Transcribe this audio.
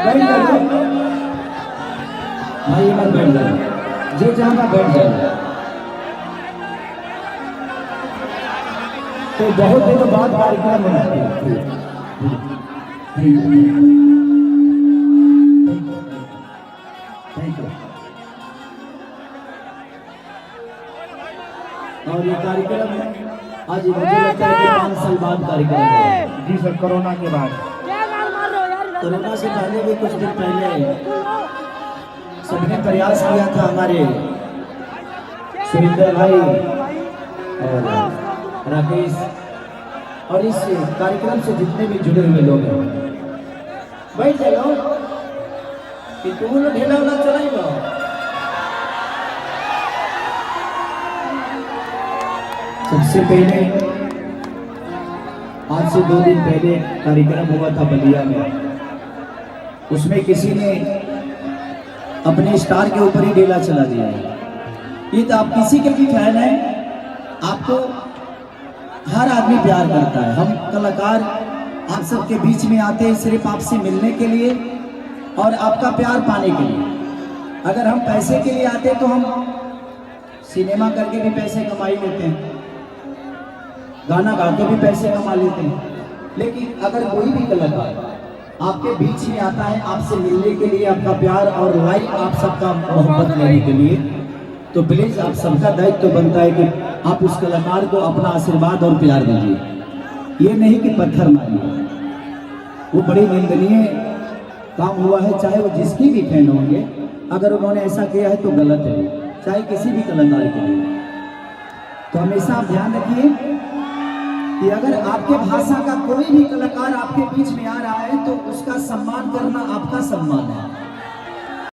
बैठ जाओ भाई, मत बैठ जाओ, जो जहाँ बैठ जाओ। तो बहुत दिनों बाद कार्यक्रम बनाते हैं। और ये कार्यक्रम आज मुझे लगता है कि 5 साल बाद कार्यक्रम है। जी सर, कोरोना के बाद। कोरोना से पहले भी कुछ दिन पहले सबने प्रयास किया था, हमारे सुरेंद्र भाई और राकेश और इस कार्यक्रम से जितने भी जुड़े हुए लोग हैं, बैठ जाओ कि तुम लोग ढेला वाला चलाएगा। सबसे पहले आज से 2 दिन पहले कार्यक्रम हुआ था बलिया में, उसमें किसी ने अपने स्टार के ऊपर ही ढेला चला दिया है। ये तो आप किसी के भी फैन हैं, आपको हर आदमी प्यार करता है। हम कलाकार आप सबके बीच में आते हैं सिर्फ आपसे मिलने के लिए और आपका प्यार पाने के लिए। अगर हम पैसे के लिए आते तो हम सिनेमा करके भी पैसे कमा ही लेते हैं, गाना गा के भी पैसे कमा लेते हैं। लेकिन अगर कोई भी कलाकार आपके बीच में आता है आपसे मिलने के लिए, आपका प्यार और लाइक आप सबका मोहब्बत लेने के लिए, तो प्लीज आप सबका दायित्व बनता है कि आप उस कलाकार को अपना आशीर्वाद और प्यार दीजिए। ये नहीं कि पत्थर मारिए, वो बड़ी निंदनीय काम हुआ है। चाहे वो जिसकी भी फैन होंगे, अगर उन्होंने ऐसा किया है तो गलत है, चाहे किसी भी कलाकार के लिए। तो हमेशा आप ध्यान रखिए कि अगर आपके भाषा का कोई भी कलाकार आपके बीच में आ रहा है तो उसका सम्मान करना आपका सम्मान है।